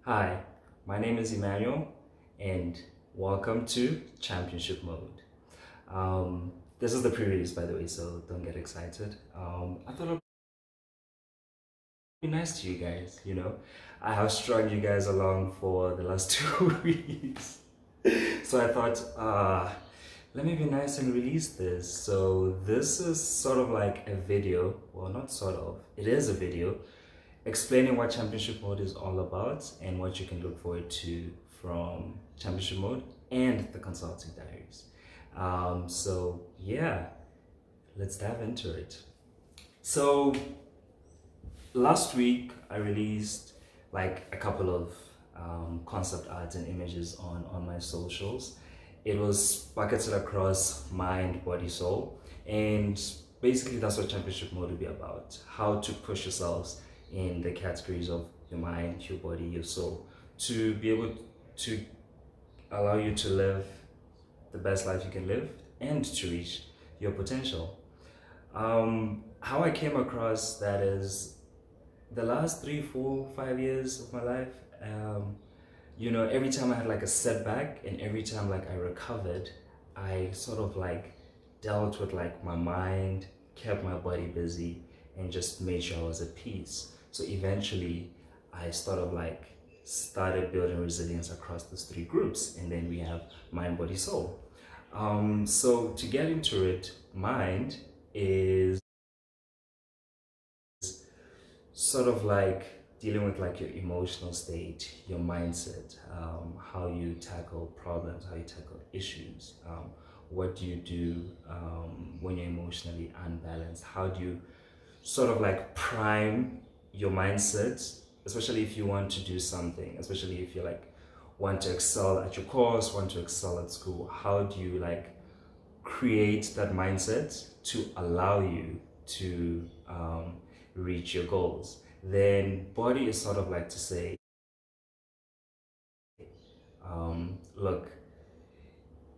Hi, my name is Emmanuel, and welcome to Championship Mode. This is the pre-release, by the way, so don't get excited. I thought it'd be nice to you guys. I have strung you guys along for the last 2 weeks, so I thought, let me be nice and release this. So this is sort of like a video. Well, not sort of. It is a video explaining what Championship Mode is all about and what you can look forward to from Championship Mode and the Consulting Diaries. So yeah, let's dive into it. So last week I released like a couple of concept art and images on my socials. It was bucketed across mind, body, soul, and basically that's what Championship Mode will be about: how to push yourselves in the categories of your mind, your body, your soul, to be able to allow you to live the best life you can live and to reach your potential. How I came across that is the last 3, 4, 5 years of my life. Every time I had like a setback and every time like I recovered, I sort of like dealt with like my mind, kept my body busy, and just made sure I was at peace. So eventually I sort of like started building resilience across those three groups, and then we have mind, body, soul. So to get into it, mind is sort of like dealing with like your emotional state, your mindset, how you tackle problems, how you tackle issues. What do you do when you're emotionally unbalanced? How do you sort of like prime your mindset, especially if you want to do something, especially if you like want to excel at your course, want to excel at school? How do you like create that mindset to allow you to reach your goals? Then body is sort of like to say, look,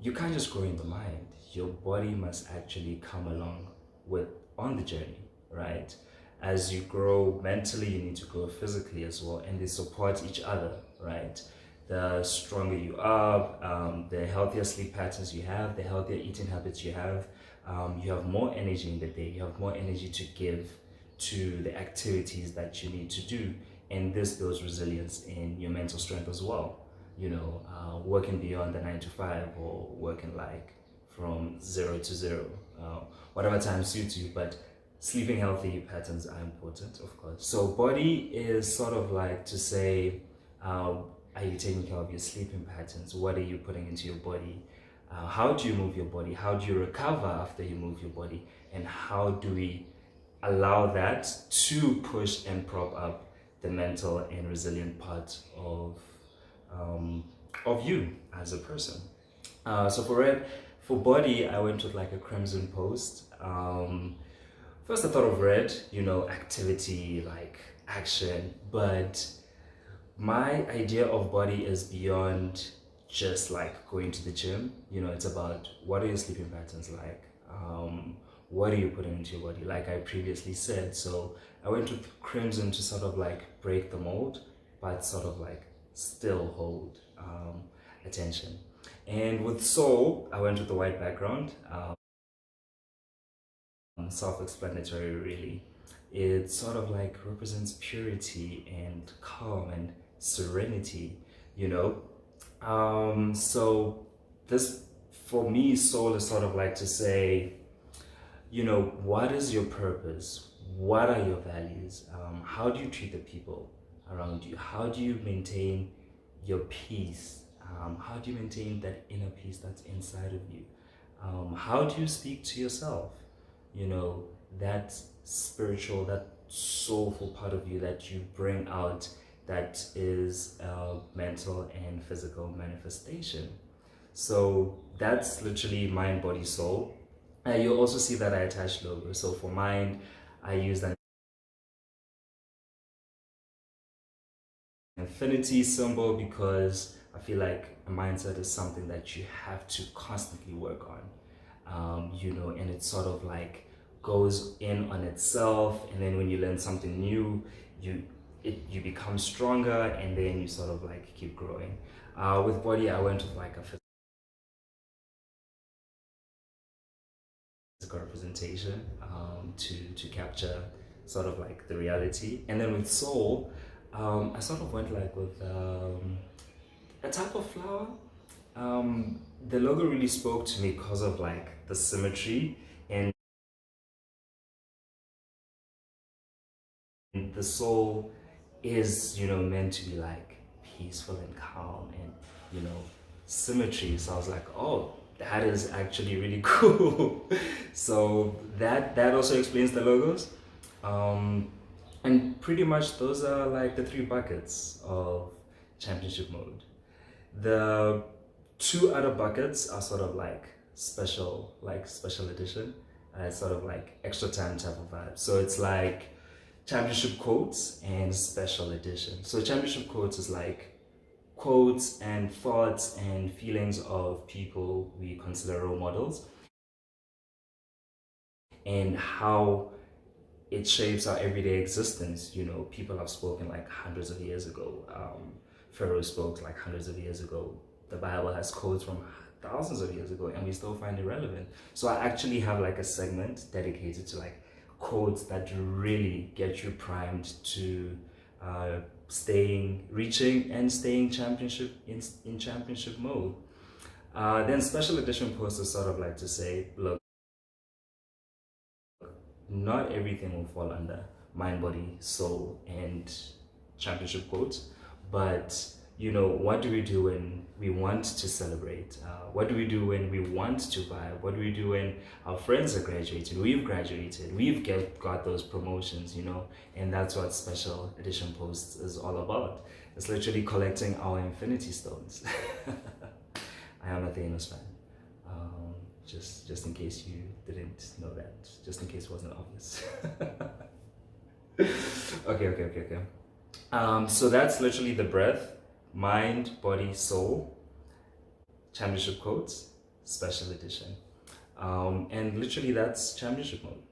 you can't just grow in the mind. Your body must actually come along with on the journey, right? As you grow mentally, you need to grow physically as well, and they support each other, right? The stronger you are, the healthier sleep patterns you have, the healthier eating habits you have more energy in the day, you have more energy to give to the activities that you need to do, and this builds resilience in your mental strength as well. Working beyond the 9 to 5 or working like from 0 to 0, whatever time suits you. But sleeping healthy patterns are important, of course. So body is sort of like to say, are you taking care of your sleeping patterns? What are you putting into your body? How do you move your body? How do you recover after you move your body? And how do we allow that to push and prop up the mental and resilient part um, of you as a person? So for body, I went with like a crimson post. First, I thought of red, activity, like action, but my idea of body is beyond just like going to the gym. It's about what are your sleeping patterns like? What are you putting into your body? Like I previously said, so I went with crimson to sort of like break the mold, but sort of like still hold attention. And with soul, I went with the white background. Self-explanatory, really. It sort of like represents purity and calm and serenity, you know. So this, for me, soul is sort of like to say, what is your purpose? What are your values? How do you treat the people around you? How do you maintain your peace? How do you maintain that inner peace that's inside of you? How do you speak to yourself? That spiritual, that soulful part of you that you bring out, that is mental and physical manifestation. So that's literally mind, body, soul. You'll also see that I attach logo. So for mind, I use an infinity symbol because I feel like a mindset is something that you have to constantly work on. And it sort of like goes in on itself, and then when you learn something new, you you become stronger, and then you sort of like keep growing. With body, I went with like a physical representation, to capture sort of like the reality. And then with soul, I sort of went like with a type of flower. The logo really spoke to me because of like the symmetry, and the soul is, meant to be like peaceful and calm and, symmetry. So I was like, oh, that is actually really cool. So that also explains the logos. Um, and pretty much those are like the three buckets of championship mode. The two other buckets are sort of like special edition. It's sort of like extra time type of vibe. So it's like championship quotes and special edition. So championship quotes is like quotes and thoughts and feelings of people we consider role models, and how it shapes our everyday existence. People have spoken like hundreds of years ago. Pharaoh spoke like hundreds of years ago. The Bible has quotes from thousands of years ago, and we still find it relevant. So I actually have like a segment dedicated to like quotes that really get you primed to reaching and staying in championship mode. Then special edition posters sort of like to say, look, not everything will fall under mind, body, soul, and championship quotes, but what do we do when we want to celebrate? What do we do when we want to vibe? What do we do when our friends are graduating? We've graduated, got those promotions, and that's what special edition posts is all about. It's literally collecting our infinity stones. I am a Thanos fan. Just in case you didn't know that, just in case it wasn't obvious. Okay. So that's literally the breath, mind, body, soul, championship quotes, special edition. And literally that's championship mode.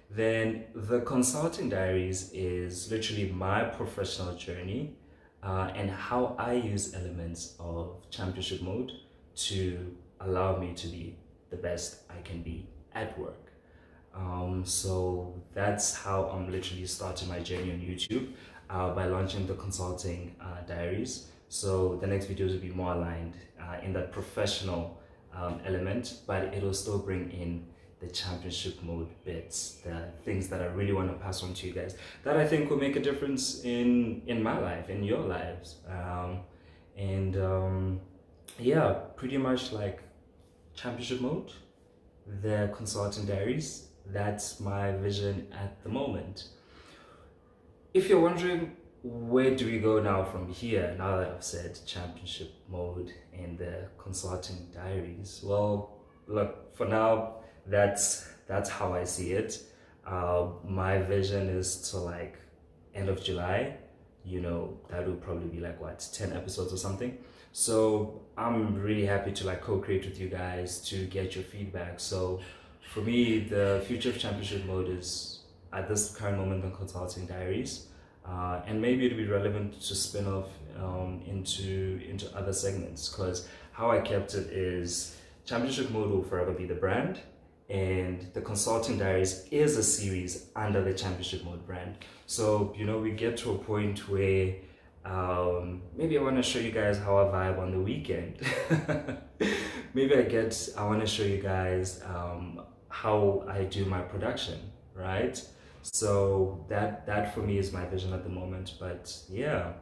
Then the Consulting Diaries is literally my professional journey, and how I use elements of championship mode to allow me to be the best I can be at work. So that's how I'm literally starting my journey on YouTube, by launching the Consulting Diaries. So the next videos will be more aligned in that professional element, but it'll still bring in the championship mode bits, the things that I really want to pass on to you guys, that I think will make a difference in my life, in your lives. Yeah, pretty much like championship mode, the Consulting Diaries. That's my vision at the moment. If you're wondering, where do we go now from here, now that I've said championship mode and the Consulting Diaries? Well, look, for now, that's how I see it. My vision is to like end of July. That will probably be like what, 10 episodes or something. So I'm really happy to like co-create with you guys to get your feedback. So for me, the future of championship mode is at this current moment the Consulting Diaries, and maybe it'll be relevant to spin off into other segments, because how I kept it is championship mode will forever be the brand, and the Consulting Diaries is a series under the championship mode brand. So we get to a point where maybe I want to show you guys how I vibe on the weekend. Maybe I want to show you guys how I do my production, right? So that for me is my vision at the moment. But yeah,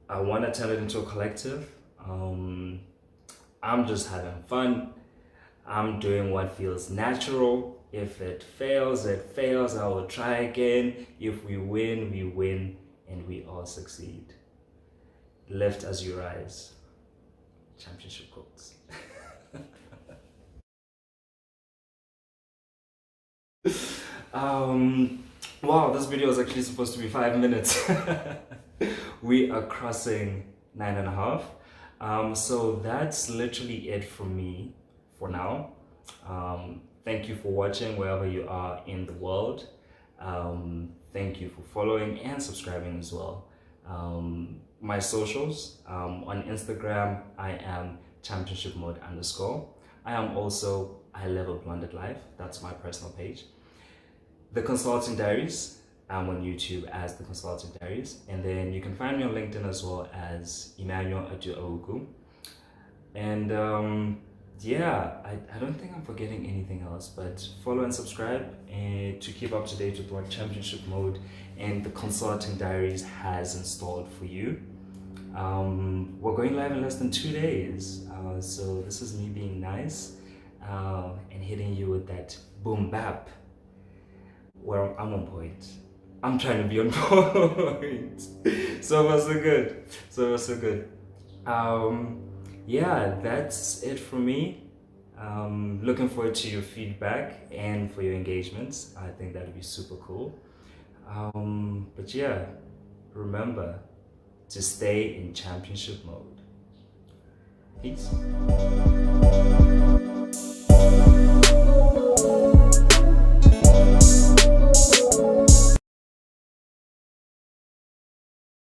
I want to turn it into a collective. I'm just having fun. I'm doing what feels natural. If it fails, it fails. I will try again. If we win, we win, and we all succeed. Lift as you rise. Championship quotes. Wow, this video is actually supposed to be 5 minutes. We are crossing 9.5. So that's literally it from me for now. Thank you for watching wherever you are in the world. thank you for following and subscribing as well. My socials, on Instagram, I am championship mode underscore. I am also high level blended life. That's my personal page. The Consulting Diaries, I'm on YouTube as The Consulting Diaries. And then you can find me on LinkedIn as well as Emmanuel Aduogu. And yeah, I don't think I'm forgetting anything else, but follow and subscribe and to keep up to date with what Championship Mode and the Consulting Diaries has installed for you. We're going live in less than 2 days, so this is me being nice and hitting you with that boom bap where I'm on point. I'm trying to be on point. So far so good. So far so good. Yeah, that's it for me. Looking forward to your feedback and for your engagements. I think that would be super cool. But yeah, remember to stay in championship mode. Peace.